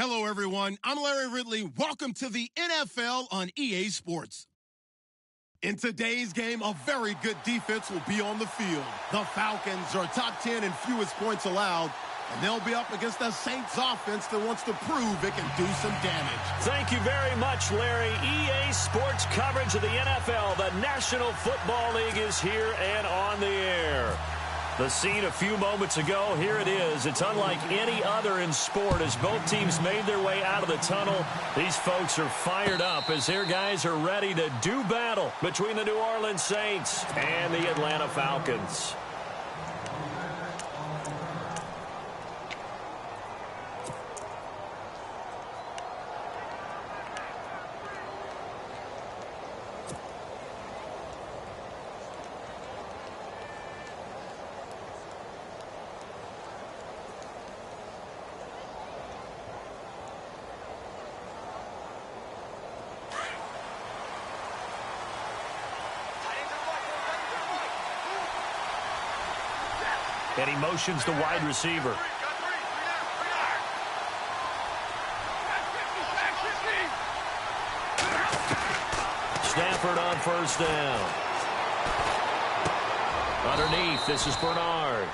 Hello, everyone. I'm Larry Ridley. Welcome to the NFL on EA Sports. In today's game, a very good defense will be on the field. The Falcons are top 10 in fewest points allowed, and they'll be up against the Saints offense that wants to prove it can do some damage. Thank you very much, Larry. EA Sports coverage of the NFL. The National Football League is here and on the air. The scene a few moments ago, here it is. It's unlike any other in sport as both teams made their way out of the tunnel. These folks are fired up as their guys are ready to do battle between the New Orleans Saints and the Atlanta Falcons. And he motions the wide receiver. Stafford on first down. Underneath, this is Bernard.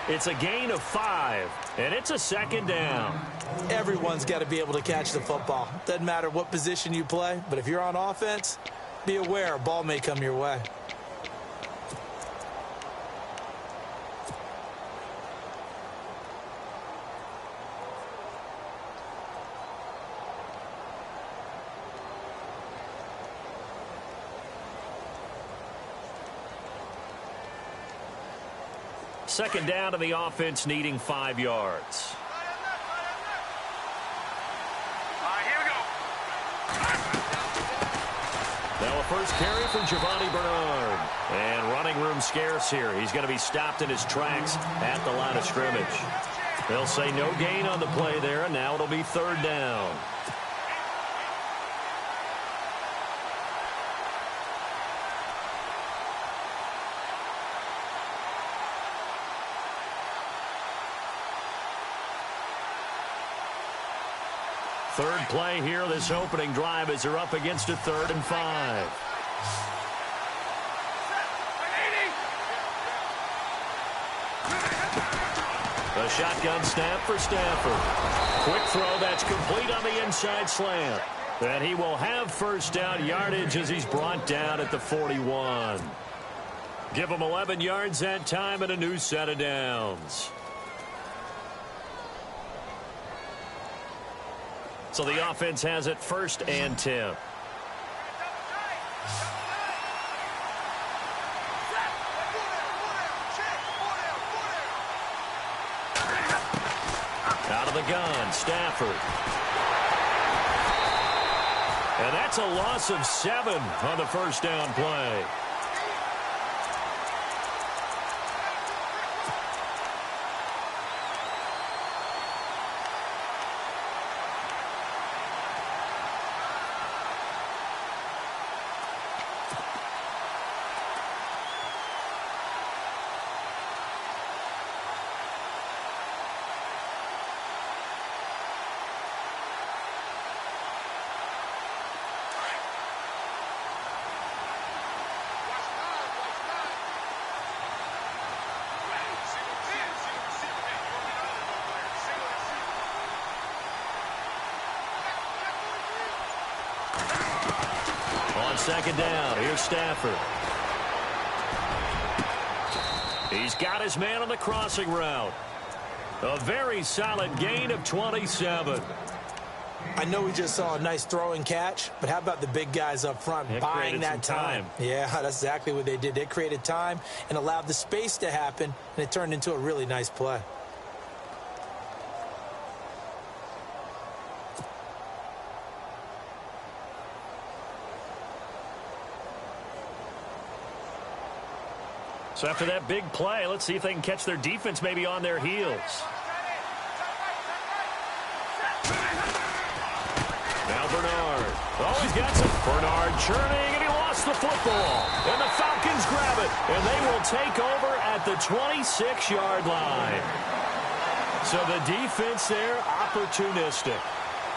It's a gain of 5, and it's a second down. Everyone's got to be able to catch the football. Doesn't matter what position you play, but if you're on offense, be aware a ball may come your way. Second down to the offense, needing 5 yards. Here we go. Now a first carry for Giovanni Bernard. And running room scarce here. He's going to be stopped in his tracks at the line of scrimmage. They'll say no gain on the play there, and now it'll be third down. Third play here, this opening drive as they're up against a 3rd and 5. The shotgun snap for Stafford. Quick throw that's complete on the inside slant. And he will have first down yardage as he's brought down at the 41. Give him 11 yards that time and a new set of downs. So the offense has it 1st and 10. Out of the gun, Stafford. And that's a loss of 7 on the first down play. Second down, here's Stafford. He's got his man on the crossing route. A very solid gain of 27. I know we just saw a nice throw and catch, but how about the big guys up front buying that time? Yeah, that's exactly what they did. They created time and allowed the space to happen, and it turned into a really nice play. So after that big play, let's see if they can catch their defense maybe on their heels. Now Bernard. Oh, he's got some. Bernard churning, and he lost the football. And the Falcons grab it, and they will take over at the 26-yard line. So the defense there, opportunistic.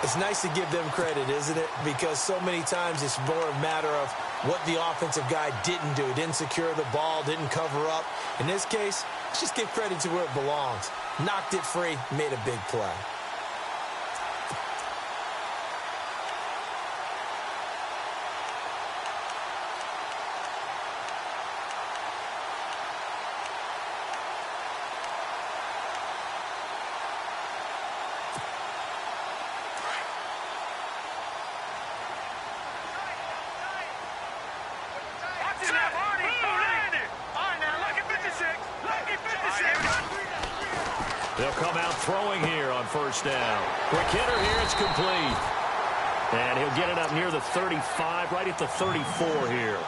It's nice to give them credit, isn't it? Because so many times it's more a matter of what the offensive guy didn't do. Didn't secure the ball, didn't cover up. In this case, let's just give credit to where it belongs. Knocked it free, made a big play. They'll come out throwing here on first down. Quick hitter here, it's complete. And he'll get it up near the 35, right at the 34 here.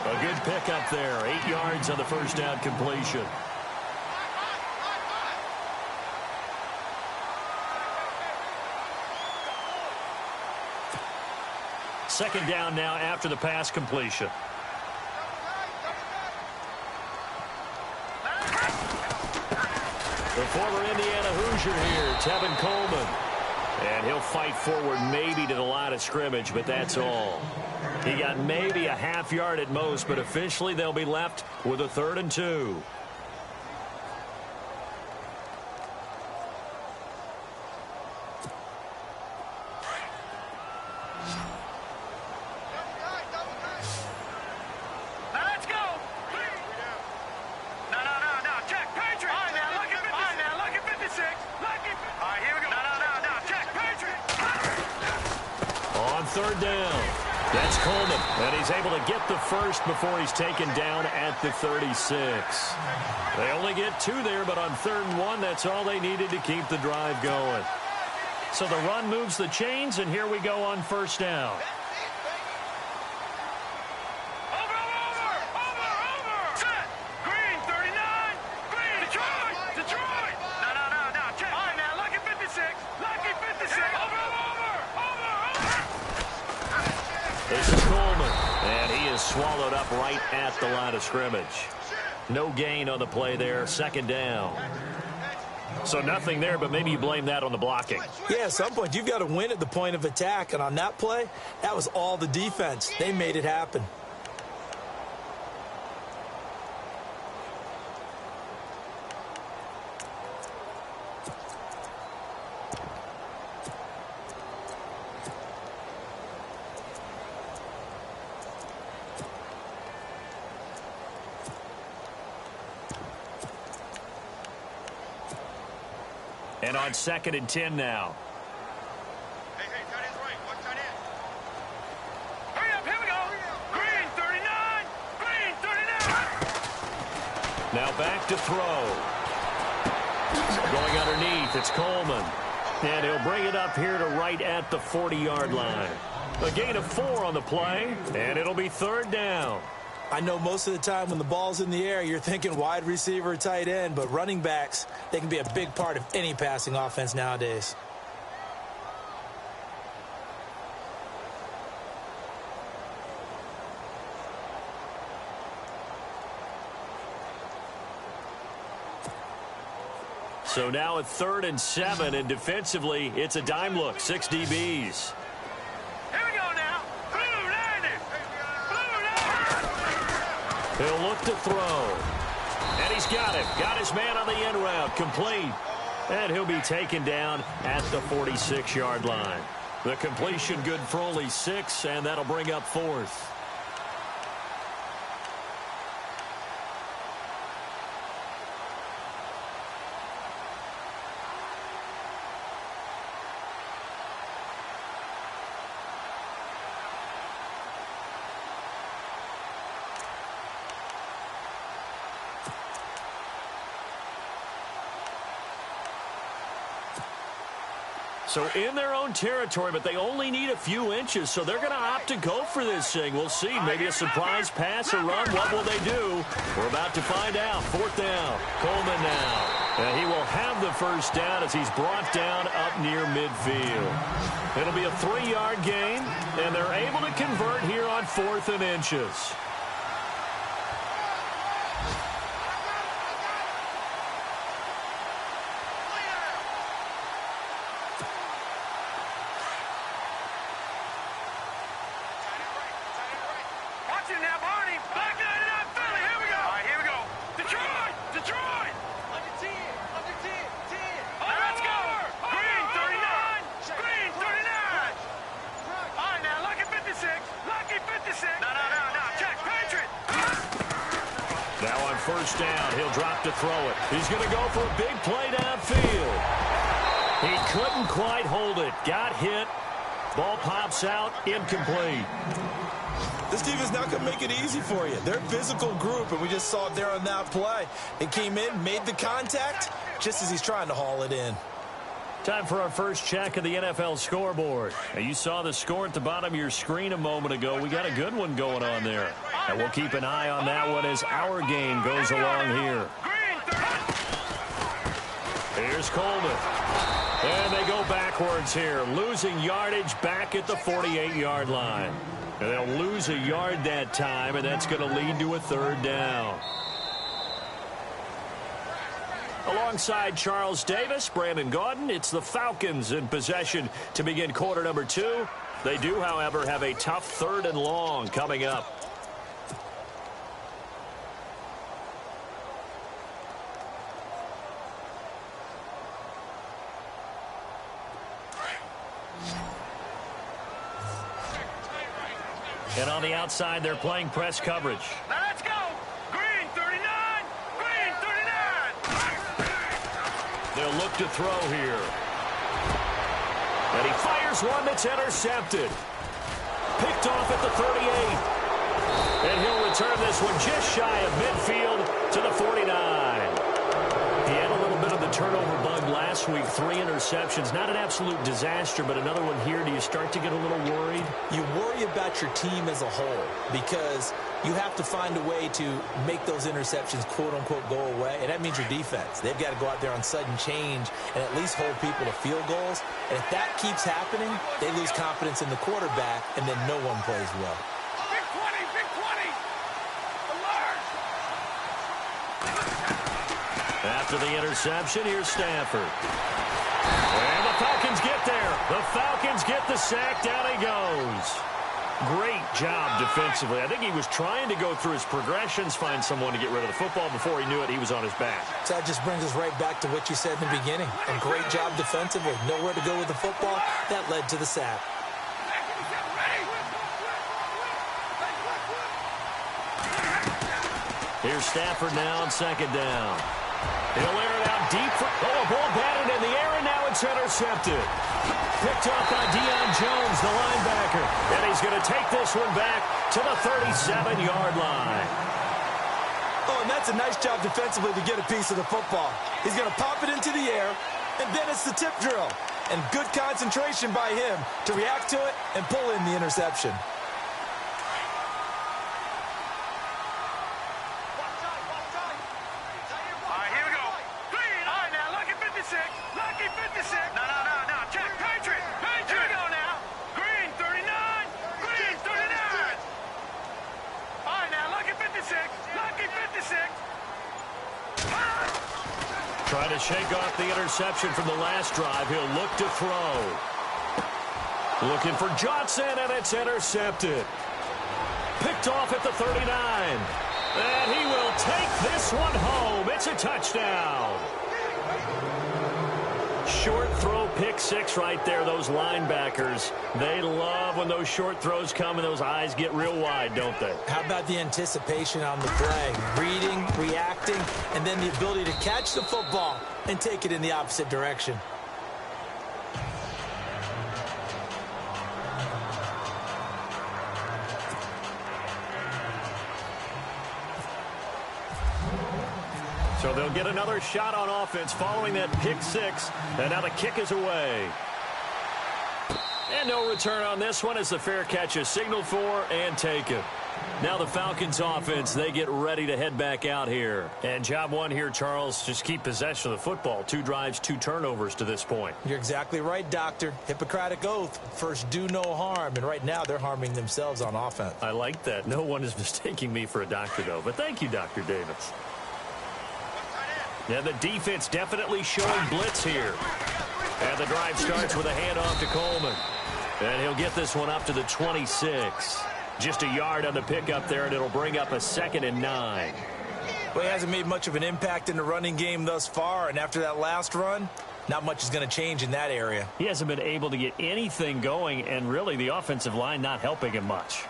A good pickup there, 8 yards on the first down completion. Second down now after the pass completion. The former Indiana Hoosier here, Tevin Coleman. And he'll fight forward maybe to the line of scrimmage, but that's all. He got maybe a half yard at most, but officially they'll be left with a 3rd and 2. Third down. That's Coleman, and he's able to get the first before he's taken down at the 36. They only get 2 there, but on 3rd and 1, that's all they needed to keep the drive going. So the run moves the chains, and here we go on first down. This is Coleman, and he is swallowed up right at the line of scrimmage. No gain on the play there, 2nd down. So nothing there, but maybe you blame that on the blocking. Yeah, at some point you've got to win at the point of attack, and on that play, that was all the defense. They made it happen. And on 2nd and 10 now. Hey, tight end's right. Watch tight end. Hurry up, here we go. Green, 39. Green, 39. Now back to throw. Going underneath, it's Coleman. And he'll bring it up here to right at the 40-yard line. A gain of 4 on the play, and it'll be 3rd down. I know most of the time when the ball's in the air, you're thinking wide receiver, tight end, but running backs, they can be a big part of any passing offense nowadays. So now at 3rd and 7, and defensively, it's a dime look, 6 DBs. Here we go now. Blue 90. He'll look to throw. And he's got it. Got his man on the end route. Complete. And he'll be taken down at the 46-yard line. The completion good for only 6, and that'll bring up 4th. So in their own territory, but they only need a few inches, so they're going to opt to go for this thing. We'll see. Maybe a surprise pass or run. What will they do? We're about to find out. 4th down. Coleman now. And he will have the first down as he's brought down up near midfield. It'll be a 3-yard gain, and they're able to convert here on 4th and inches. first down. He'll drop to throw it. He's going to go for a big play downfield. He couldn't quite hold it. Got hit. Ball pops out. Incomplete. This team is not going to make it easy for you. They're a physical group, and we just saw it there on that play. It came in, made the contact, just as he's trying to haul it in. Time for our first check of the NFL scoreboard. Now, you saw the score at the bottom of your screen a moment ago. We got a good one going on there. And we'll keep an eye on that one as our game goes along here. Here's Coleman. And they go backwards here, losing yardage back at the 48-yard line. And they'll lose a yard that time, and that's going to lead to a third down. Alongside Charles Davis, Brandon Gaudin, it's the Falcons in possession to begin quarter number 2. They do, however, have a tough third and long coming up. And on the outside, they're playing press coverage. Now let's go. Green 39. Green 39. They'll look to throw here. And he fires one that's intercepted. Picked off at the 38. And he'll return this one just shy of midfield to the 49. He had a little bit of the turnover bug last week. 3 interceptions. Not an absolute disaster, but another one here. Do you start to get a little worried? You worry about your team as a whole because you have to find a way to make those interceptions, quote-unquote, go away, and that means your defense. They've got to go out there on sudden change and at least hold people to field goals. And if that keeps happening, they lose confidence in the quarterback, and then no one plays well. Big 20. Big 20. Alert. After the interception, here's Stafford. And the Falcons get there. The Falcons get the sack. Down he goes. Great job defensively. I think he was trying to go through his progressions, find someone to get rid of the football. Before he knew it, he was on his back. So that just brings us right back to what you said in the beginning. A great job defensively. Nowhere to go with the football. That led to the sack. Here's Stafford now on second down. He'll air it out deep. A ball batted in the air, and now it's intercepted. Picked up by Deion Jones, the linebacker. And he's going to take this one back to the 37-yard line. Oh, and that's a nice job defensively to get a piece of the football. He's going to pop it into the air, and then it's the tip drill. And good concentration by him to react to it and pull in the interception. Trying to shake off the interception from the last drive. He'll look to throw. Looking for Johnson, and it's intercepted. Picked off at the 39. And he will take this one home. It's a touchdown. Short throw, pick 6 right there. Those linebackers, they love when those short throws come and those eyes get real wide, don't they? How about the anticipation on the play? Reading, reacting, and then the ability to catch the football and take it in the opposite direction. So they'll get another shot on offense following that pick 6. And now the kick is away. And no return on this one as the fair catch is signaled for and taken. Now the Falcons offense, they get ready to head back out here. And job one here, Charles, just keep possession of the football. 2 drives, 2 turnovers to this point. You're exactly right, Doctor. Hippocratic oath. First, do no harm. And right now, they're harming themselves on offense. I like that. No one is mistaking me for a doctor, though. But thank you, Dr. Davis. Yeah, the defense definitely showing blitz here. And the drive starts with a handoff to Coleman. And he'll get this one up to the 26. Just a yard on the pickup there, and it'll bring up a 2nd and 9. Well, he hasn't made much of an impact in the running game thus far, and after that last run, not much is going to change in that area. He hasn't been able to get anything going, and really the offensive line not helping him much.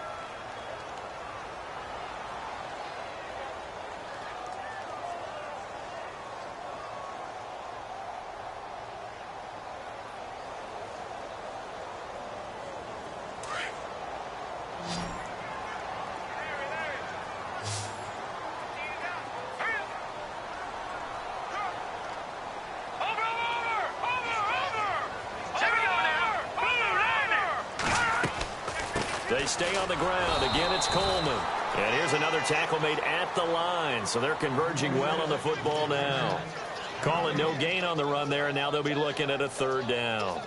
They stay on the ground. Again, it's Coleman. And here's another tackle made at the line. So they're converging well on the football now. Calling no gain on the run there, and now they'll be looking at a third down.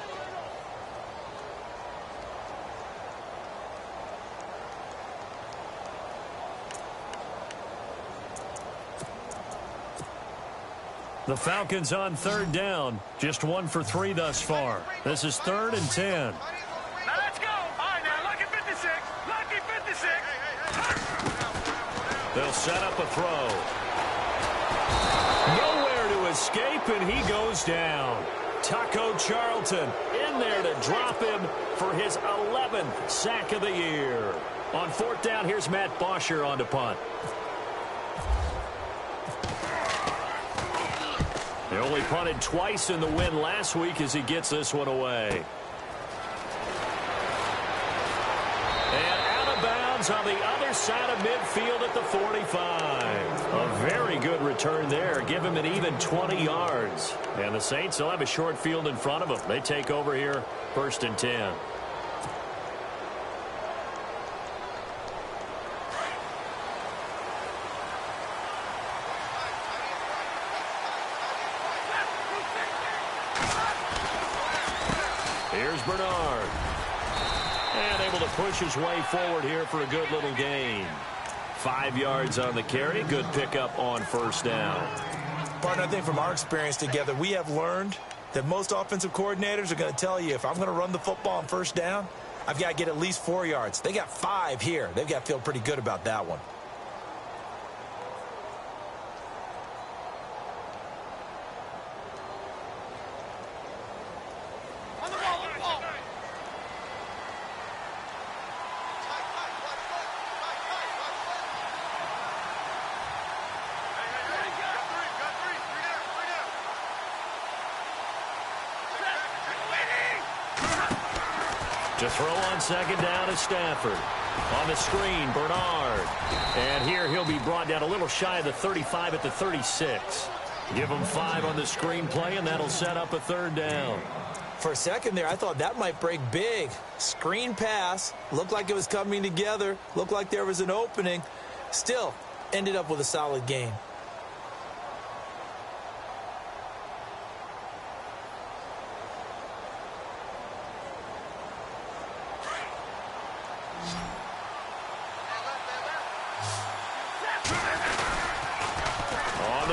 The Falcons on third down. Just 1 for 3 thus far. This is 3rd and 10. Now let's go. All right, now, lucky 56. Lucky 56. They'll set up a throw. Nowhere to escape, and he goes down. Taco Charlton in there to drop him for his 11th sack of the year. On 4th down, here's Matt Bosher on to punt. They only punted twice in the win last week as he gets this one away. And out of bounds on the other side of midfield at the 45. A very good return there. Give him an even 20 yards. And the Saints will have a short field in front of them. They take over here, 1st and 10. Here's Bernard. And able to push his way forward here for a good little gain. 5 yards on the carry. Good pickup on 1st down. Partner, I think from our experience together, we have learned that most offensive coordinators are going to tell you, if I'm going to run the football on 1st down, I've got to get at least 4 yards. They got 5 here. They've got to feel pretty good about that one. To throw on 2nd down is Stafford. On the screen, Bernard. And here he'll be brought down a little shy of the 35 at the 36. Give him 5 on the screen play, and that'll set up a 3rd down. For a second there, I thought that might break big. Screen pass. Looked like it was coming together. Looked like there was an opening. Still, ended up with a solid game.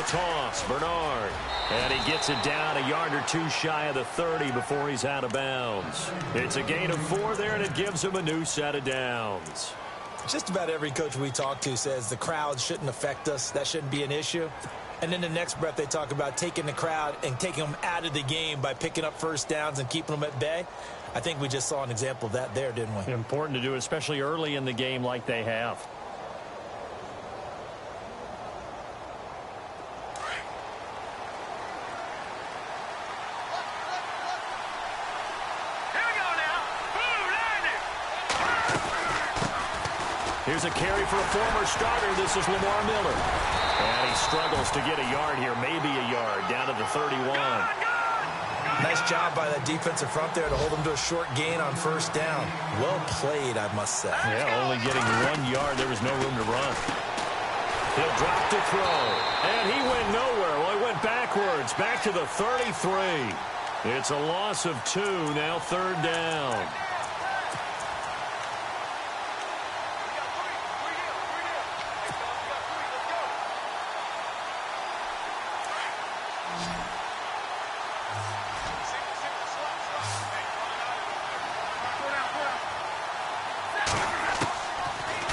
Toss, Bernard. And he gets it down a yard or 2 shy of the 30 before he's out of bounds. It's a gain of 4 there, and it gives him a new set of downs. Just about every coach we talk to says the crowd shouldn't affect us. That shouldn't be an issue. And then the next breath they talk about taking the crowd and taking them out of the game by picking up 1st downs and keeping them at bay. I think we just saw an example of that there, didn't we? Important to do, especially early in the game like they have. Here's a carry for a former starter. This is Lamar Miller. And he struggles to get a yard here, maybe a yard, down to the 31. Nice job by that defensive front there to hold him to a short gain on 1st down. Well played, I must say. Yeah, only getting 1 yard. There was no room to run. He'll drop to throw. And he went nowhere. Well, he went backwards, back to the 33. It's a loss of 2, now 3rd down.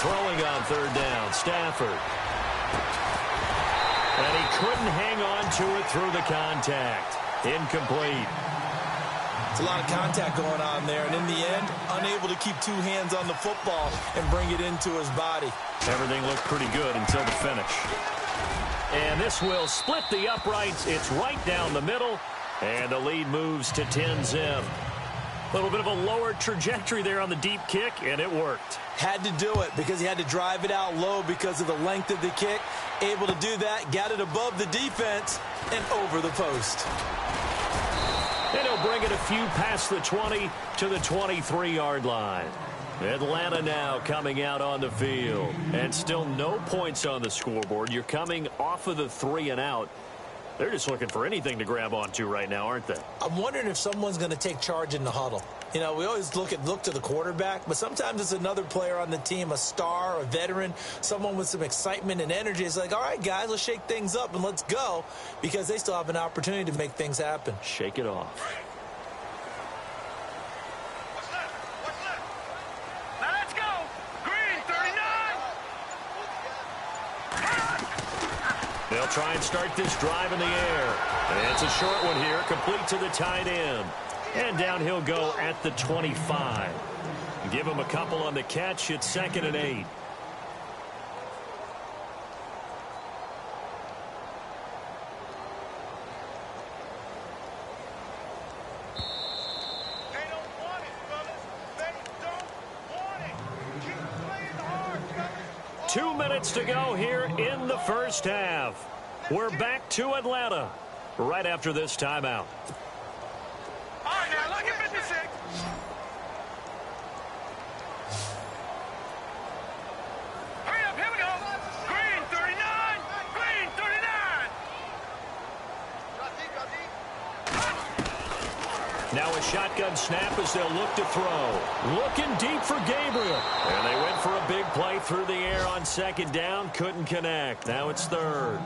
Throwing on 3rd down, Stafford. And he couldn't hang on to it through the contact. Incomplete. It's a lot of contact going on there, and in the end, unable to keep 2 hands on the football and bring it into his body. Everything looked pretty good until the finish. And this will split the uprights. It's right down the middle, and the lead moves to 10-zip. A little bit of a lower trajectory there on the deep kick, and it worked. Had to do it because he had to drive it out low because of the length of the kick. Able to do that, got it above the defense, and over the post. And he'll bring it a few past the 20 to the 23-yard line. Atlanta now coming out on the field. And still no points on the scoreboard. You're coming off of the 3 and out. They're just looking for anything to grab onto right now, aren't they? I'm wondering if someone's going to take charge in the huddle. You know, we always look to the quarterback, but sometimes it's another player on the team, a star, a veteran, someone with some excitement and energy. It's like, all right, guys, let's shake things up and let's go, because they still have an opportunity to make things happen. Shake it off. What's left? What's left? Now let's go. Green, 39. They'll try and start this drive in the air. And it's a short one here, complete to the tight end. And down he'll go at the 25. Give him a couple on the catch. It's 2nd and 8. They don't want it, fellas. They don't want it. Keep playing hard, fellas. 2 minutes to go here in the first half. We're back to Atlanta right after this timeout. All right, now look at 56. Hurry up, here we go. Green, 39. Green, 39. Now a shotgun snap as they'll look to throw. Looking deep for Gabriel. And they went for a big play through the air on 2nd down. Couldn't connect. Now it's 3rd.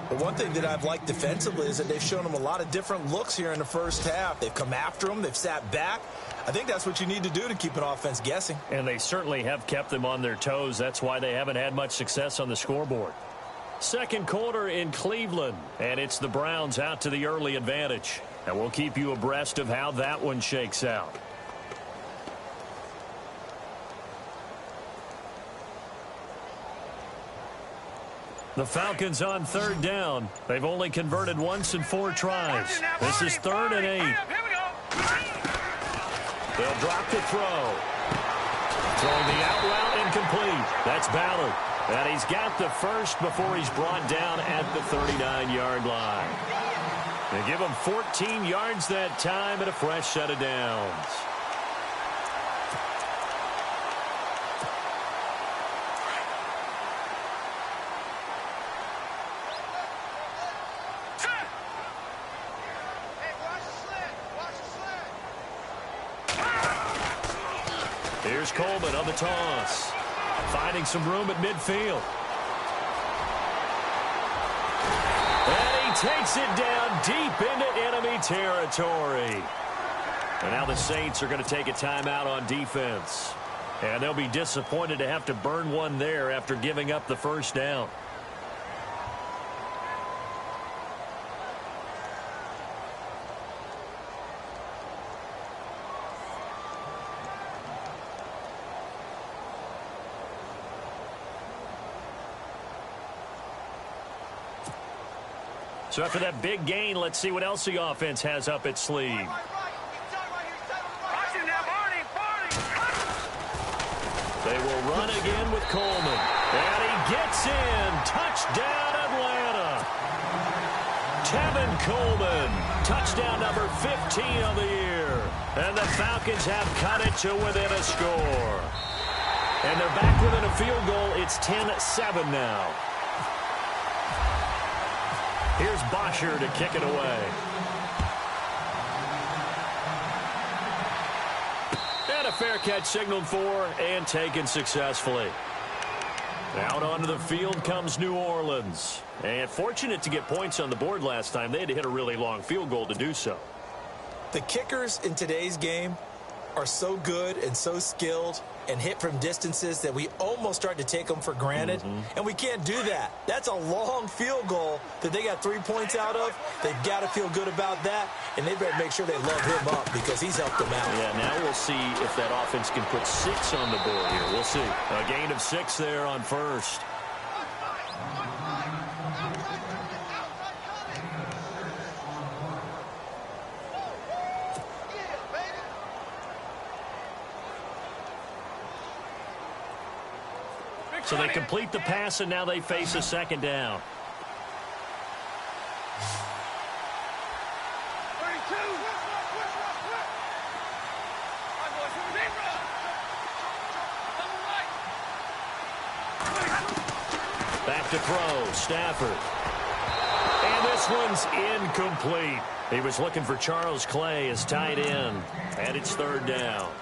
But one thing that I've liked defensively is that they've shown them a lot of different looks here in the first half. They've come after them. They've sat back. I think that's what you need to do to keep an offense guessing. And they certainly have kept them on their toes. That's why they haven't had much success on the scoreboard. Second quarter in Cleveland. And it's the Browns out to the early advantage. And we'll keep you abreast of how that one shakes out. The Falcons on 3rd down. They've only converted once in 4 tries. This is 3rd and 8. Here we go. They'll drop the throw. Throwing the out route incomplete. That's Ballard. And he's got the first before he's brought down at the 39-yard line. They give him 14 yards that time and a fresh set of downs. Here's Coleman on the toss. Finding some room at midfield. And he takes it down deep into enemy territory. And now the Saints are going to take a timeout on defense. And they'll be disappointed to have to burn one there after giving up the first down. So after that big gain, let's see what else the offense has up its sleeve. They will run again with Coleman. And he gets in. Touchdown, Atlanta. Tevin Coleman. Touchdown number 15 of the year. And the Falcons have cut it to within a score. And they're back within a field goal. It's 10-7 now. Here's Bosher to kick it away. And a fair catch signaled for and taken successfully. Out onto the field comes New Orleans. And fortunate to get points on the board last time. They had to hit a really long field goal to do so. The kickers in today's game are so good and so skilled and hit from distances that we almost start to take them for granted. And we can't do that. That's a long field goal that they got 3 points out of. They've got to feel good about that, and they better make sure they love him up because he's helped them out. Yeah, now we'll see if that offense can put 6 on the board here. We'll see. A gain of 6 there on first. So they complete the pass, and now they face a second down. to throw. Stafford. And this one's incomplete. He was looking for Charles Clay as tight end. And it's third down.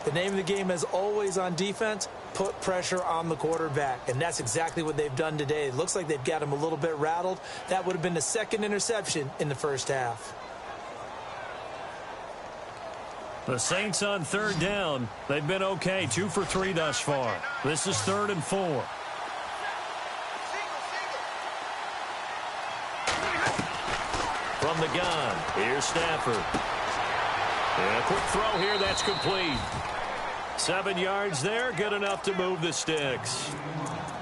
The name of the game, as always on defense, put pressure on the quarterback. And that's exactly what they've done today. It looks like they've got him a little bit rattled. That would have been the second interception in the first half. The Saints on third down. They've been okay, 2 for 3 thus far. This is 3rd and 4. From the gun, here's Stafford. And a quick throw here, that's complete. 7 yards there, good enough to move the sticks.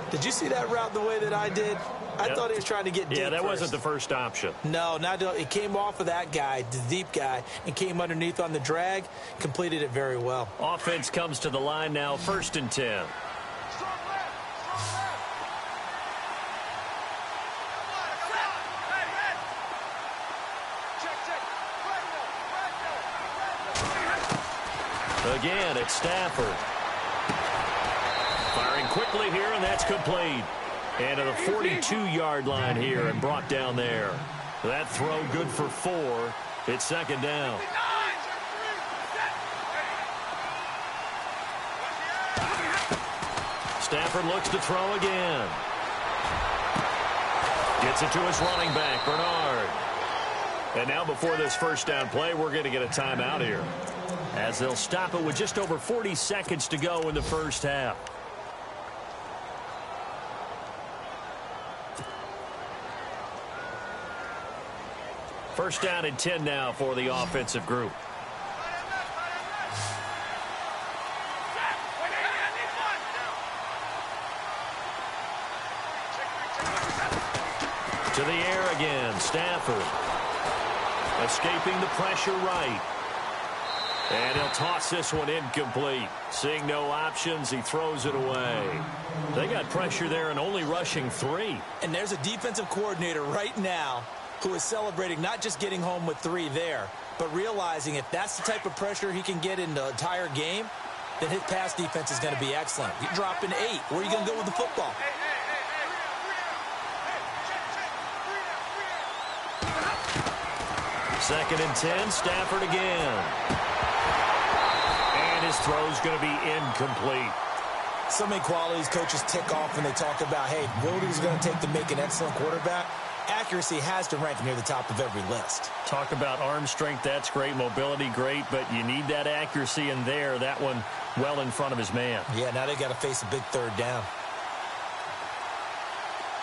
Did you see that route the way that I did? I thought he was trying to get deep. Yeah, that wasn't the first option. No, it came off of that guy, the deep guy, and came underneath on the drag, completed it very well. Offense comes to the line now, 1st and 10. Again, it's Stafford. Firing quickly here, and that's complete. And to the 42-yard line here and brought down there. That throw good for 4. It's 2nd down. Stafford looks to throw again. Gets it to his running back, Bernard. And now before this first down play, we're going to get a timeout here, as they'll stop it with just over 40 seconds to go in the first half. First down and 10 now for the offensive group. To the air again, Stafford. Escaping the pressure right. And he'll toss this one incomplete. Seeing no options, he throws it away. They got pressure there and only rushing 3. And there's a defensive coordinator right now who is celebrating not just getting home with 3 there, but realizing if that's the type of pressure he can get in the entire game, then his pass defense is going to be excellent. You're dropping 8. Where are you going to go with the football? Second and 10, Stafford again. And his throw's going to be incomplete. So many qualities coaches tick off when they talk about, hey, what is it going to take to make an excellent quarterback? Accuracy has to rank near the top of every list. Talk about arm strength, that's great. Mobility, great, but you need that accuracy in there. That one well in front of his man. Yeah, now they got to face a big third down.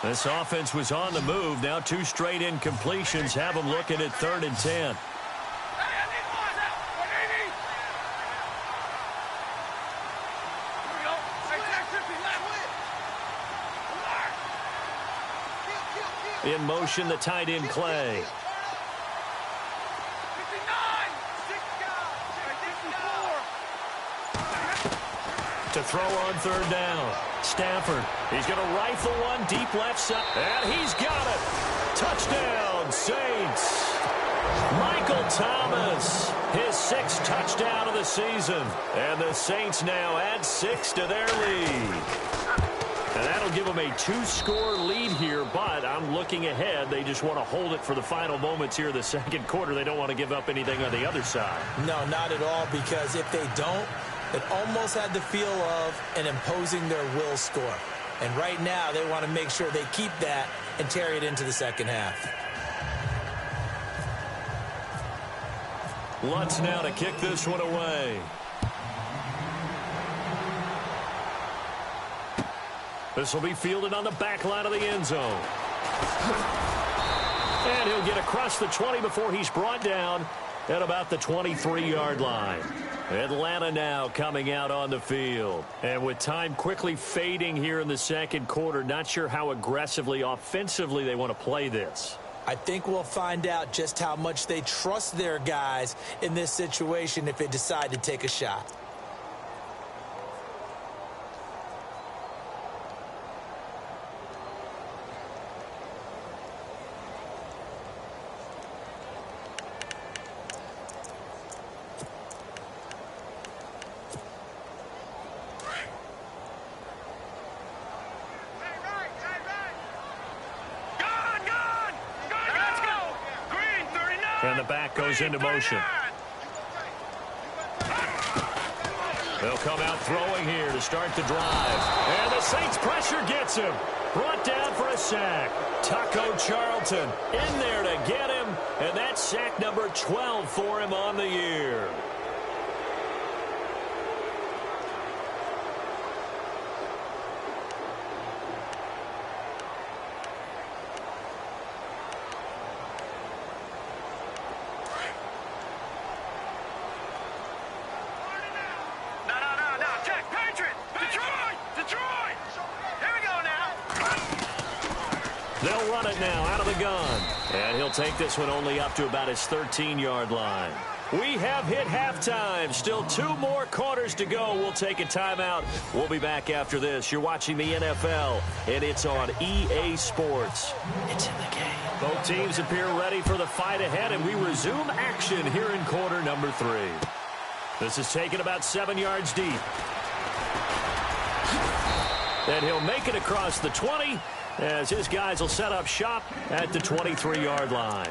This offense was on the move. Now 2 straight incompletions have them looking at 3rd and 10. In motion, the tight end Clay. To throw on 3rd down. Stafford. He's going to rifle one deep left side. And he's got it. Touchdown, Saints. Michael Thomas. His 6th touchdown of the season. And the Saints now add 6 to their lead. And that'll give them a 2-score lead here, but I'm looking ahead. They just want to hold it for the final moments here of the second quarter. They don't want to give up anything on the other side. No, not at all, because if they don't, it almost had the feel of an imposing their will score. And right now, they want to make sure they keep that and carry it into the second half. Lutz now to kick this one away. This will be fielded on the back line of the end zone. And he'll get across the 20 before he's brought down at about the 23-yard line. Atlanta now coming out on the field. And with time quickly fading here in the second quarter, not sure how aggressively, offensively they want to play this. I think we'll find out just how much they trust their guys in this situation if they decide to take a shot. back goes into motion. They'll come out throwing here to start the drive. And the Saints pressure gets him. Brought down for a sack. Taco Charlton in there to get him. And that's sack number 12 for him on the year. They'll run it now out of the gun. And he'll take this one only up to about his 13-yard line. We have hit halftime. Still 2 more quarters to go. We'll take a timeout. We'll be back after this. You're watching the NFL, and it's on EA Sports. It's in the game. Both teams appear ready for the fight ahead, and we resume action here in quarter number 3. This is taken about 7 yards deep. And he'll make it across the 20 as his guys will set up shop at the 23-yard line.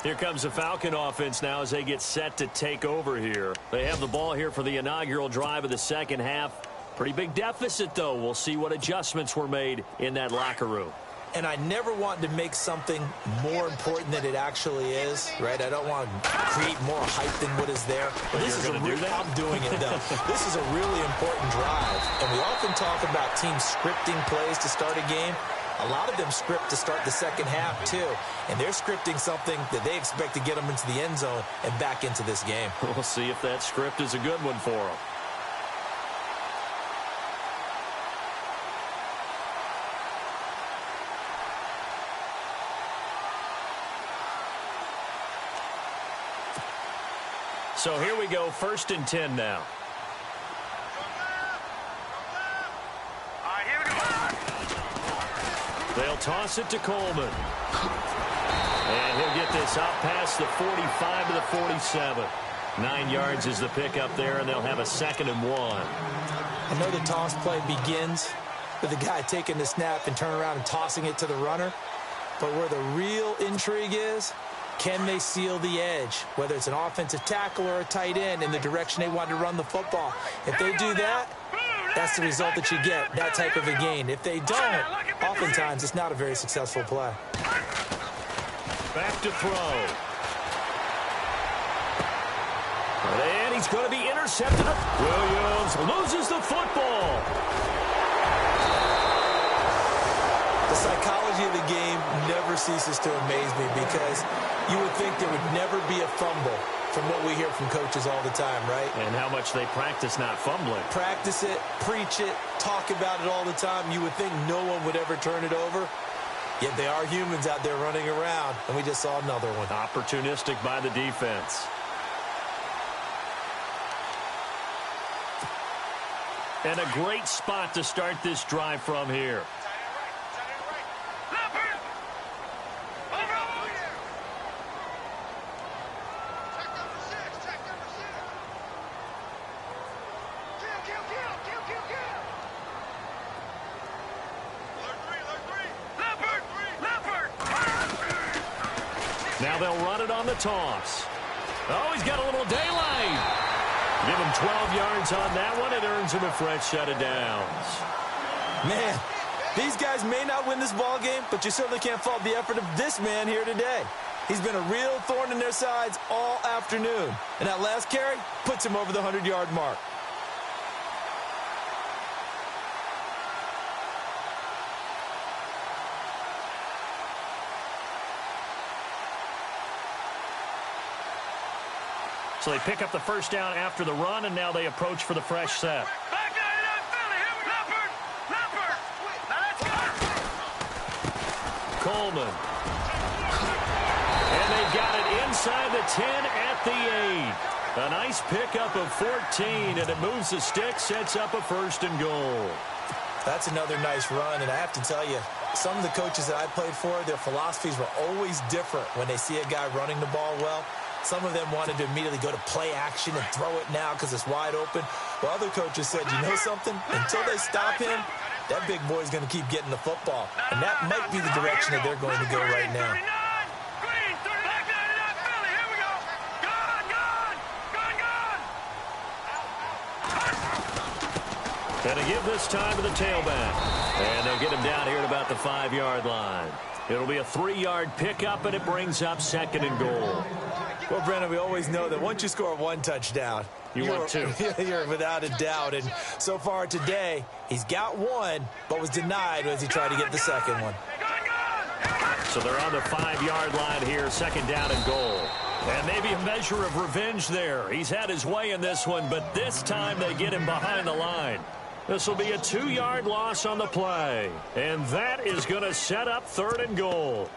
Here comes the Falcon offense now as they get set to take over here. They have the ball here for the inaugural drive of the second half. Pretty big deficit, though. We'll see what adjustments were made in that locker room. And I never want to make something more important than it actually is, right? I don't want to create more hype than what is there. But this is I'm doing it, though. This is a really important drive. And we often talk about teams scripting plays to start a game. A lot of them script to start the second half, too. And they're scripting something that they expect to get them into the end zone and back into this game. We'll see if that script is a good one for them. So here we go, 1st and 10 now. They'll toss it to Coleman. And he'll get this out past the 45 to the 47. 9 yards is the pickup there, and they'll have a 2nd and 1. I know the toss play begins with the guy taking the snap and turning around and tossing it to the runner. But where the real intrigue is, can they seal the edge, whether it's an offensive tackle or a tight end, in the direction they want to run the football? If they do that, that's the result that you get, that type of a gain. If they don't, oftentimes it's not a very successful play. Back to throw. And he's going to be intercepted. Williams loses the football. The psychology of the game never ceases to amaze me because you would think there would never be a fumble from what we hear from coaches all the time, right? And how much they practice not fumbling. Practice it, preach it, talk about it all the time. You would think no one would ever turn it over. Yet they are humans out there running around, and we just saw another one. Opportunistic by the defense. And a great spot to start this drive from here. Now they'll run it on the toss. Oh, he's got a little daylight. Give him 12 yards on that one. It earns him a fresh set of downs. Man, these guys may not win this ball game, but you certainly can't fault the effort of this man here today. He's been a real thorn in their sides all afternoon. And that last carry puts him over the 100-yard mark. So they pick up the first down after the run, and now they approach for the fresh set. Coleman. And they've got it inside the 10 at the 8. A nice pickup of 14, and it moves the stick, sets up a 1st and goal. That's another nice run, and I have to tell you, some of the coaches that I played for, their philosophies were always different when they see a guy running the ball well. Some of them wanted to immediately go to play action and throw it now because it's wide open. While other coaches said, you know something? Until they stop him, that big boy's going to keep getting the football. And that might be the direction that they're going to go right now. And to give this time to the tailback. And they'll get him down here at about the 5-yard line. It'll be a 3-yard pickup, and it brings up 2nd and goal. Well, Brennan, we always know that once you score 1 touchdown, you want 2. You're without a doubt. And so far today, he's got 1, but was denied as he tried to get the 2nd one. So they're on the 5-yard line here, 2nd down and goal. And maybe a measure of revenge there. He's had his way in this one, but this time they get him behind the line. This will be a 2-yard loss on the play. And that is going to set up 3rd and goal.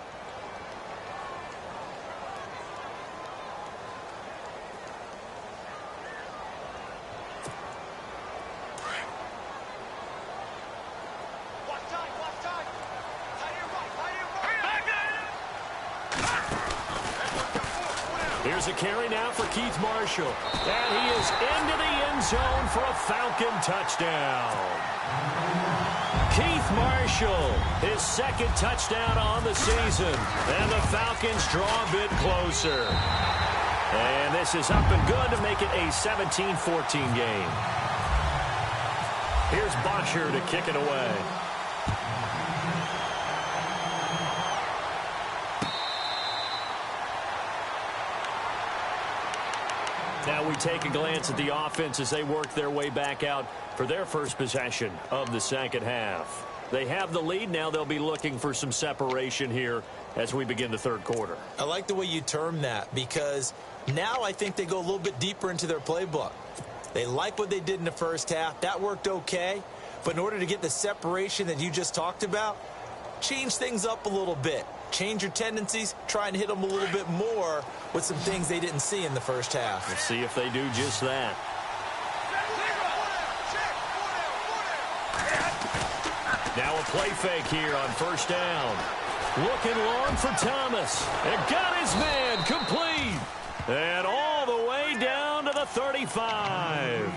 Here's a carry now for Keith Marshall. And he is into the end zone for a Falcon touchdown. Keith Marshall, his 2nd touchdown on the season. And the Falcons draw a bit closer. And this is up and good to make it a 17-14 game. Here's Bosher to kick it away. Now we take a glance at the offense as they work their way back out for their first possession of the 2nd half. They have the lead. Now they'll be looking for some separation here as we begin the 3rd quarter. I like the way you term that, because now I think they go a little bit deeper into their playbook. They like what they did in the 1st half. That worked okay. But in order to get the separation that you just talked about, change things up a little bit. Change your tendencies, try and hit them a little bit more with some things they didn't see in the 1st half. We'll see if they do just that. Now a play fake here on 1st down. Looking long for Thomas. And got his man complete. And all the way down to the 35.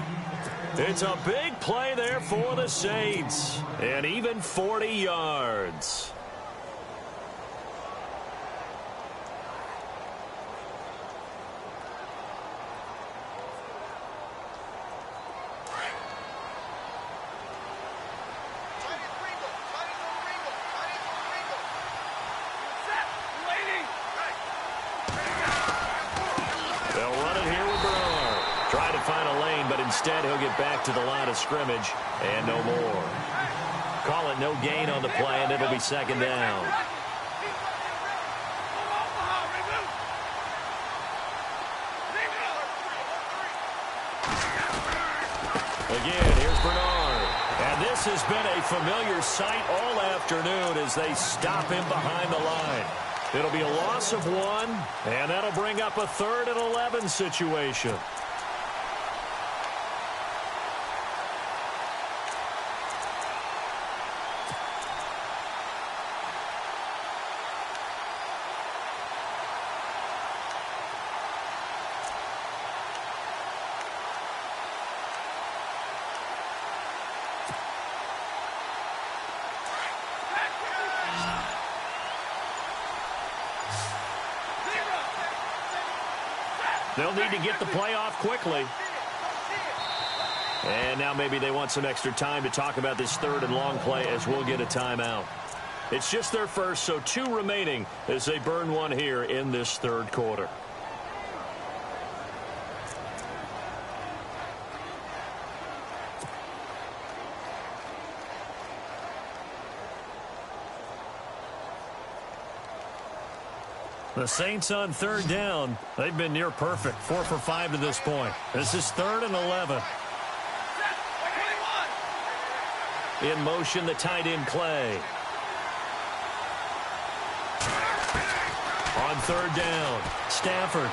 It's a big play there for the Saints. And even 40 yards. Instead, he'll get back to the line of scrimmage and no more. Call it no gain on the play, and it'll be 2nd down. Again, here's Bernard. And this has been a familiar sight all afternoon as they stop him behind the line. It'll be a loss of 1, and that'll bring up a 3rd and 11 situation. They'll need to get the play off quickly. And now maybe they want some extra time to talk about this 3rd and long play as we'll get a timeout. It's just their first, so 2 remaining as they burn 1 here in this 3rd quarter. The Saints on 3rd down. They've been near perfect. 4 for 5 to this point. This is 3rd and 11. In motion, the tight end Clay. On 3rd down, Stafford.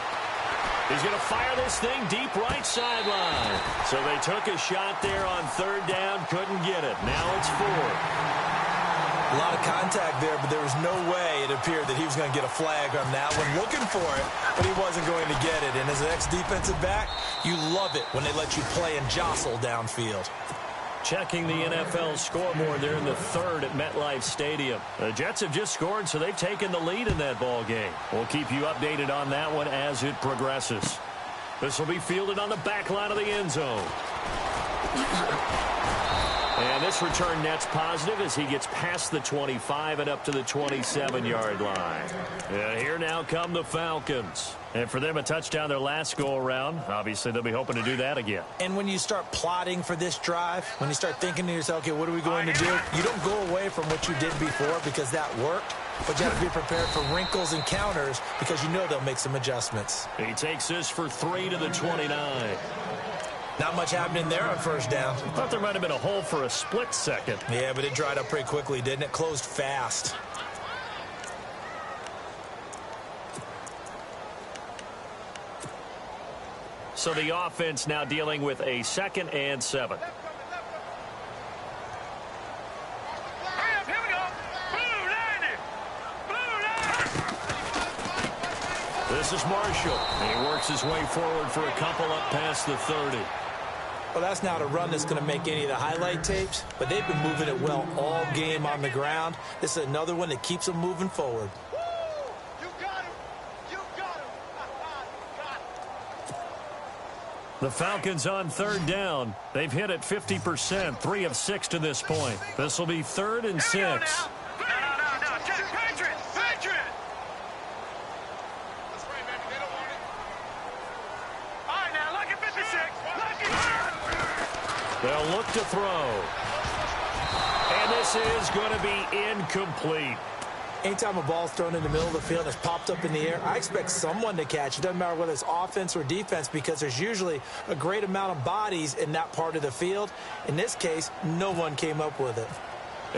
He's going to fire this thing deep right sideline. So they took a shot there on 3rd down, couldn't get it. Now it's 4th. A lot of contact there, but there was no way it appeared that he was going to get a flag on that one. Looking for it, but he wasn't going to get it. And as an ex-defensive back, you love it when they let you play and jostle downfield. Checking the NFL scoreboard, they're in the 3rd at MetLife Stadium. The Jets have just scored, so they've taken the lead in that ball game. We'll keep you updated on that one as it progresses. This will be fielded on the back line of the end zone. And this return net's positive as he gets past the 25 and up to the 27-yard line. And here now come the Falcons. And for them, a touchdown their last go-around. Obviously, they'll be hoping to do that again. And when you start plotting for this drive, when you start thinking to yourself, okay, what are we going to do? You don't go away from what you did before because that worked. But you have to be prepared for wrinkles and counters because you know they'll make some adjustments. He takes this for 3 to the 29. Not much happening there on first down. I thought there might have been a hole for a split second. Yeah, but it dried up pretty quickly, didn't it? Closed fast. So the offense now dealing with a 2nd and 7. This is Marshall, and he works his way forward for a couple up past the 30. Well, that's not a run that's going to make any of the highlight tapes, but they've been moving it well all game on the ground. This is another one that keeps them moving forward. You got him! You got him! The Falcons on 3rd down. They've hit it 50%, 3 of 6 to this point. This will be 3rd and 6. No. Patriot! Patriot! That's right, baby. They don't want it. All right, now, look at 56. They'll look to throw. And this is going to be incomplete. Anytime a ball's thrown in the middle of the field and it's popped up in the air, I expect someone to catch. It doesn't matter whether it's offense or defense because there's usually a great amount of bodies in that part of the field. In this case, no one came up with it.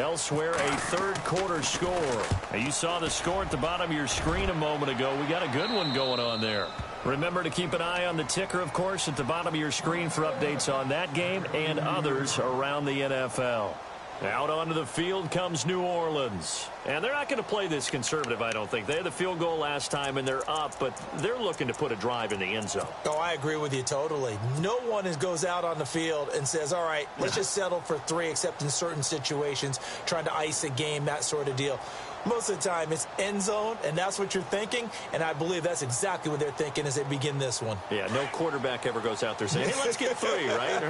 Elsewhere, a 3rd quarter score. Now, you saw the score at the bottom of your screen a moment ago. We got a good one going on there. Remember to keep an eye on the ticker, of course, at the bottom of your screen for updates on that game and others around the NFL. Out onto the field comes New Orleans. And they're not going to play this conservative, I don't think. They had the field goal last time, and they're up, but they're looking to put a drive in the end zone. Oh, I agree with you totally. No one goes out on the field and says, all right, let's just settle for 3, except in certain situations, trying to ice a game, that sort of deal. Most of the time, it's end zone, and that's what you're thinking, and I believe that's exactly what they're thinking as they begin this one. Yeah, no quarterback ever goes out there saying, hey, let's get 3, right?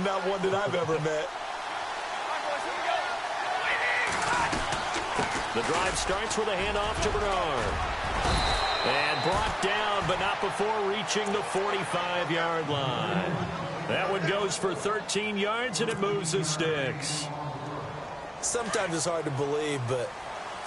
Not one that I've ever met. The drive starts with a handoff to Bernard. And brought down, but not before reaching the 45-yard line. That one goes for 13 yards, and it moves the sticks. Sometimes it's hard to believe, but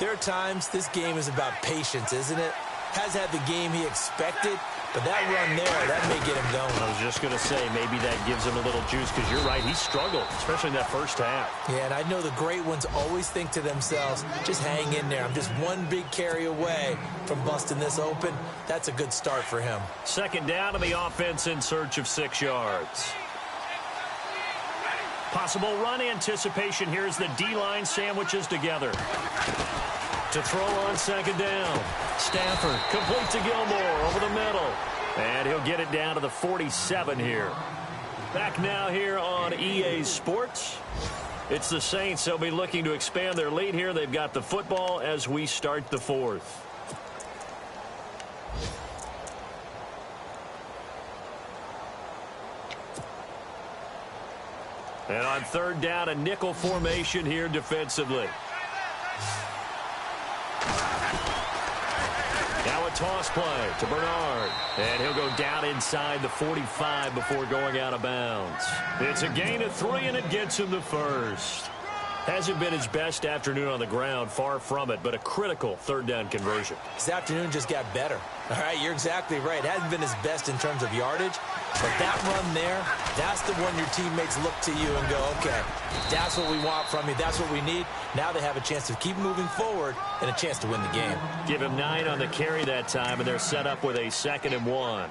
there are times this game is about patience, isn't it? Has had the game he expected, but that run there, that may get him going. I was just going to say, maybe that gives him a little juice, because you're right, he struggled, especially in that first half. Yeah, and I know the great ones always think to themselves, just hang in there. I'm just one big carry away from busting this open. That's a good start for him. 2nd down, and the offense in search of 6 yards. Possible run anticipation here as the D-line sandwiches together. To throw on 2nd down. Stafford complete to Gilmore over the middle. And he'll get it down to the 47 here. Back now here on EA Sports. It's the Saints. They'll be looking to expand their lead here. They've got the football as we start the 4th. And on 3rd down, a nickel formation here defensively. Now a toss play to Bernard. And he'll go down inside the 45 before going out of bounds. It's a gain of 3, and it gets him the first. Hasn't been his best afternoon on the ground, far from it, but a critical 3rd down conversion. His afternoon just got better. All right, you're exactly right. Hasn't been his best in terms of yardage, but that run there, that's the one your teammates look to you and go, okay, that's what we want from you. That's what we need. Now they have a chance to keep moving forward and a chance to win the game. Give him 9 on the carry that time, and they're set up with a 2nd and 1.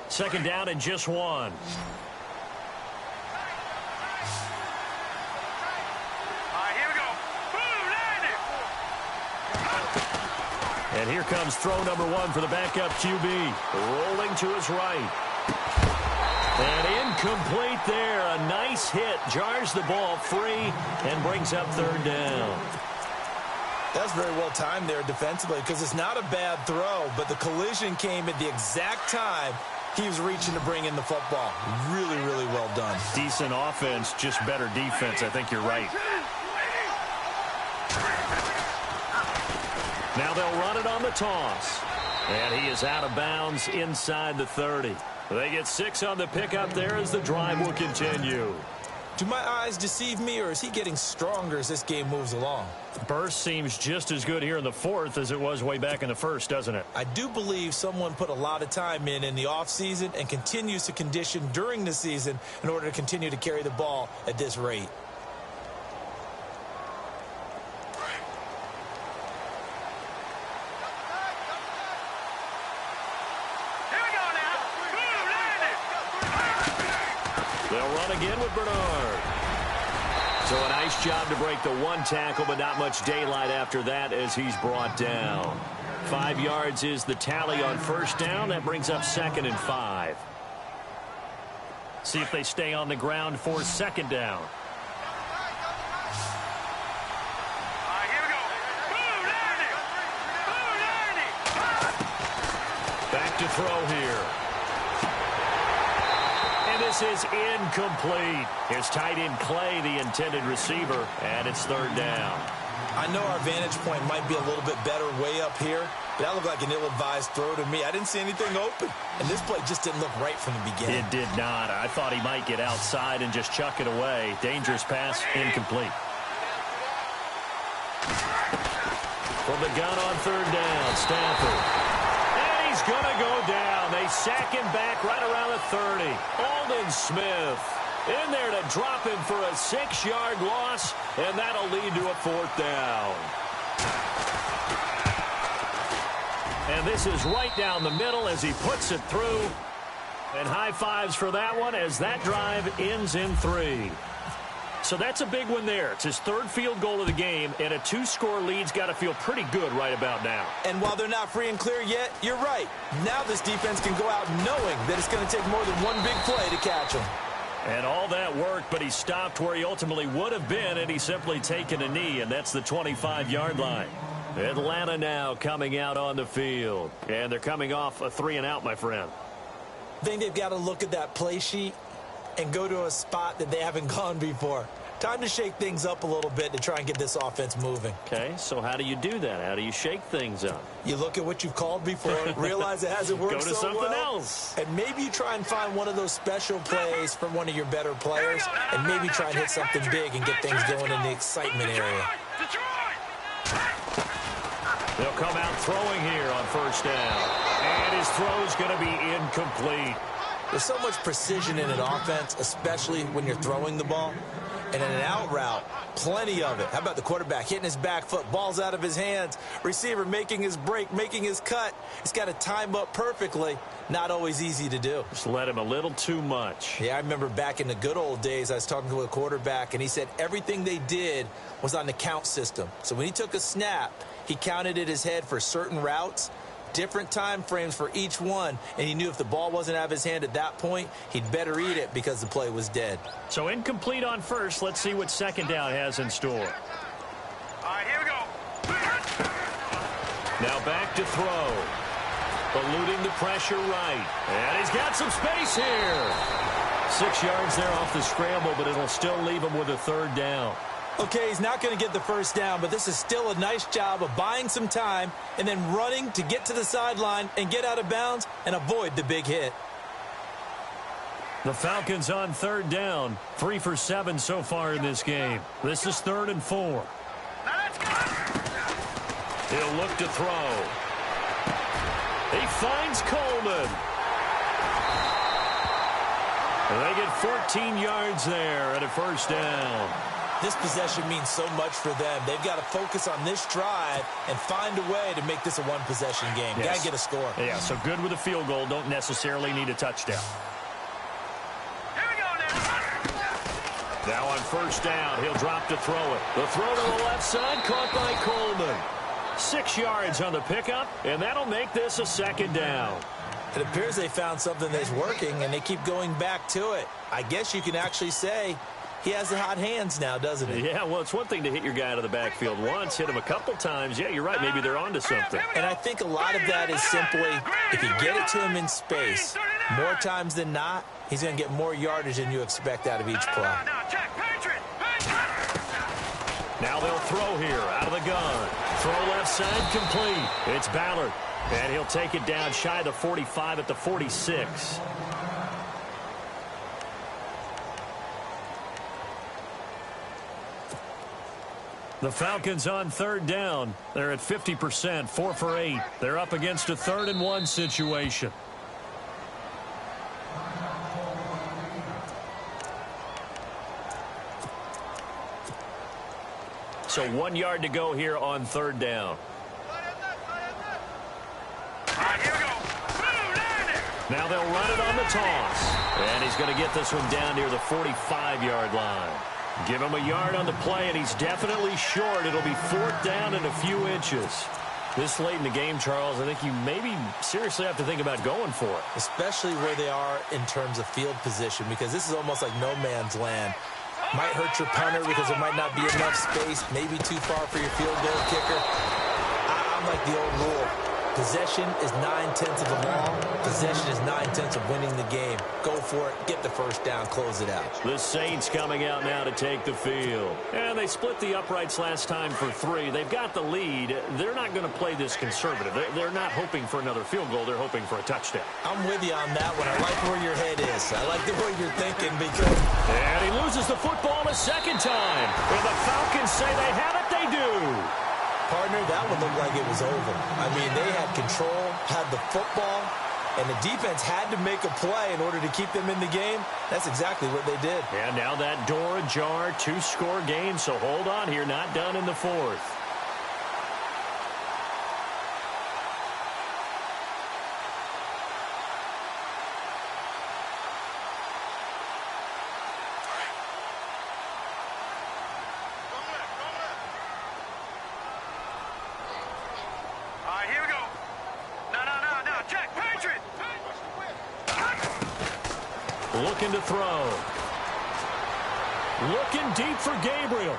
Second down and just 1. All right, here we go. Boom, landed. And here comes throw number 1 for the backup QB. Rolling to his right. And incomplete there. A nice hit. Jars the ball free and brings up third down. That's very well timed there defensively because it's not a bad throw, but the collision came at the exact time he was reaching to bring in the football. Really, really well done. Decent offense, just better defense. I think you're right. Now they'll run it on the toss. And he is out of bounds inside the 30. They get 6 on the pickup there as the drive will continue. Do my eyes deceive me, or is he getting stronger as this game moves along? Burst seems just as good here in the fourth as it was way back in the first, doesn't it? I do believe someone put a lot of time in the offseason and continues to condition during the season in order to continue to carry the ball at this rate. They'll run again with Bernard. So a nice job to break the one tackle, but not much daylight after that as he's brought down. 5 yards is the tally on first down. That brings up 2nd and 5. See if they stay on the ground for second down. Back to throw here. And this is incomplete. It's tight end Clay, the intended receiver, and it's third down. I know our vantage point might be a little bit better way up here, but that looked like an ill-advised throw to me. I didn't see anything open, and this play just didn't look right from the beginning. It did not. I thought he might get outside and just chuck it away. Dangerous pass, incomplete. From the gun on third down, Stafford. And he's going to go down. They sack him back right around the 30. Aldon Smith in there to drop him for a 6-yard loss, and that'll lead to a fourth down. And this is right down the middle as he puts it through. And high fives for that one as that drive ends in 3. So that's a big one there. It's his third field goal of the game, and a 2-score lead's got to feel pretty good right about now. And while they're not free and clear yet, you're right. Now this defense can go out knowing that it's going to take more than one big play to catch him. And all that worked, but he stopped where he ultimately would have been, and he's simply taken a knee, and that's the 25-yard line. Atlanta now coming out on the field, and they're coming off a 3-and-out, my friend. I think they've got to look at that play sheet and go to a spot that they haven't gone before. Time to shake things up a little bit to try and get this offense moving. Okay, so how do you do that? How do you shake things up? You look at what you've called before, realize it hasn't worked so well. Go to something else. And maybe you try and find one of those special plays from one of your better players, and maybe try and hit something big and get things going in the excitement area. They'll come out throwing here on first down. And his throw's going to be incomplete. There's so much precision in an offense, especially when you're throwing the ball. And in an out route, plenty of it. How about the quarterback hitting his back foot, ball's out of his hands, receiver making his break, making his cut. He's got to time up perfectly. Not always easy to do. Just let him a little too much. Yeah, I remember back in the good old days, I was talking to a quarterback, and he said everything they did was on the count system. So when he took a snap, he counted in his head for certain routes, different time frames for each one, and he knew if the ball wasn't out of his hand at that point, he'd better eat it because the play was dead. So incomplete on first. Let's see what second down has in store. All right, here we go. Now back to throw. Eluding the pressure right. And he's got some space here. 6 yards there off the scramble, but it'll still leave him with a third down. Okay, he's not going to get the first down, but this is still a nice job of buying some time and then running to get to the sideline and get out of bounds and avoid the big hit. The Falcons on third down. 3 for 7 so far in this game. This is 3rd and 4. Now let's go. He'll look to throw. He finds Coleman. And they get 14 yards there at a first down. This possession means so much for them. They've got to focus on this drive and find a way to make this a one-possession game. Yes. Got to get a score. Yeah, so good with a field goal. Don't necessarily need a touchdown. Here we go now. Now on first down, he'll drop to throw it. The throw to the left side, caught by Coleman. 6 yards on the pickup, and that'll make this a second down. It appears they found something that's working, and they keep going back to it. I guess you can actually say he has the hot hands now, doesn't he? Yeah, well, it's one thing to hit your guy out of the backfield once, hit him a couple times. Yeah, you're right. Maybe they're onto something. And I think a lot of that is simply, if you get it to him in space, more times than not, he's going to get more yardage than you expect out of each play. Now they'll throw here out of the gun. Throw left side complete. It's Ballard. And he'll take it down shy of the 45 at the 46. The Falcons on third down. They're at 50%, 4 for 8. They're up against a 3rd and 1 situation. So 1 yard to go here on third down. Now they'll run it on the toss. And he's going to get this one down near the 45-yard line. Give him a yard on the play, and he's definitely short. It'll be 4th down and a few inches. This late in the game, Charles, I think you maybe seriously have to think about going for it. Especially where they are in terms of field position, because this is almost like no man's land. Might hurt your punter because there might not be enough space, maybe too far for your field goal kicker. I'm like the old rule. Possession is 9/10 of the ball. Possession is 9/10 of winning the game. Go for it. Get the first down. Close it out. The Saints coming out now to take the field. And they split the uprights last time for 3. They've got the lead. They're not going to play this conservative. They're not hoping for another field goal. They're hoping for a touchdown. I'm with you on that one. I like where your head is. I like the way you're thinking because... And he loses the football a second time. When the Falcons say they have it, they do. Partner, that one looked like it was over. I mean, they had control, had the football, and the defense had to make a play in order to keep them in the game. That's exactly what they did. And now that door ajar, 2-score game, so hold on here, not done in the 4th. Looking to throw. Looking deep for Gabriel.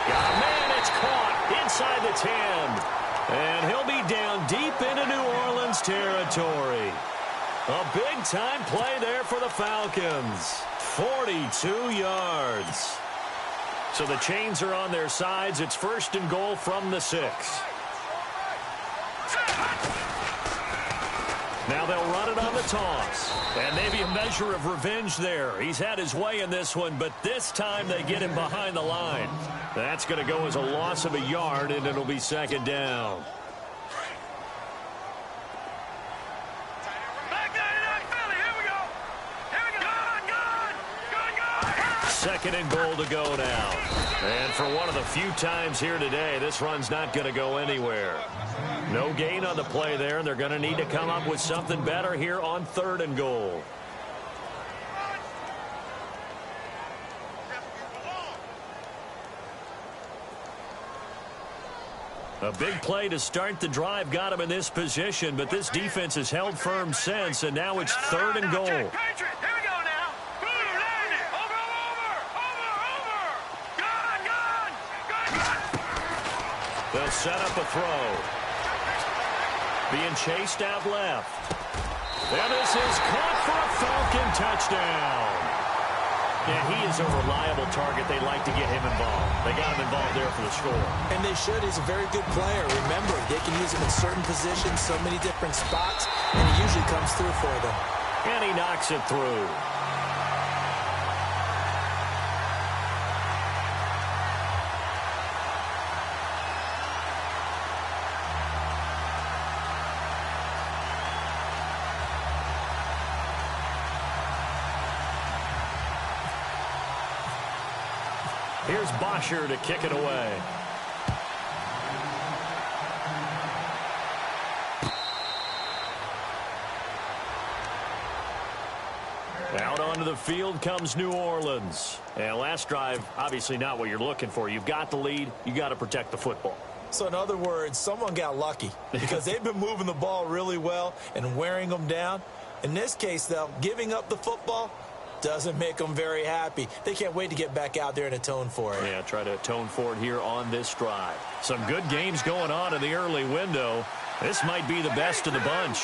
Got a man, it's caught inside the 10. And he'll be down deep into New Orleans territory. A big-time play there for the Falcons. 42 yards. So the chains are on their sides. It's 1st and goal from the 6. Now they'll run it on the toss. And maybe a measure of revenge there. He's had his way in this one, but this time they get him behind the line. That's going to go as a loss of a yard, and it'll be 2nd down. Second and goal to go now. And for one of the few times here today, this run's not going to go anywhere. No gain on the play there, and they're going to need to come up with something better here on 3rd and goal. A big play to start the drive got him in this position, but this defense has held firm since, and now it's 3rd and goal. They'll set up a throw. Being chased out left. And this is caught for a Falcon touchdown. And he is a reliable target. They like to get him involved. They got him involved there for the score. And they should. He's a very good player. Remember, they can use him in certain positions, so many different spots, and he usually comes through for them. And he knocks it through. Here's Bosher to kick it away. Out onto the field comes New Orleans. And last drive, obviously not what you're looking for. You've got the lead. You got to protect the football. So in other words, someone got lucky because they've been moving the ball really well and wearing them down. In this case, though, giving up the football doesn't make them very happy. They can't wait to get back out there and atone for it. Yeah, try to atone for it here on this drive. Some good games going on in the early window. This might be the best of the bunch.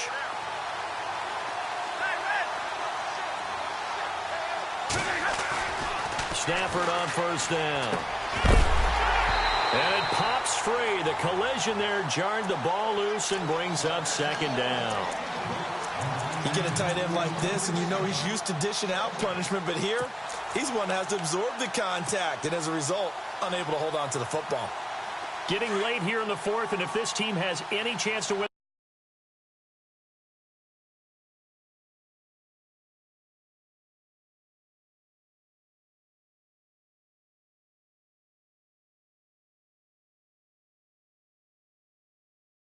Stafford on first down. And it pops free. The collision there jarred the ball loose and brings up second down. You get a tight end like this, and you know he's used to dishing out punishment, but here, he's one that has to absorb the contact, and as a result, unable to hold on to the football. Getting late here in the fourth, and if this team has any chance to win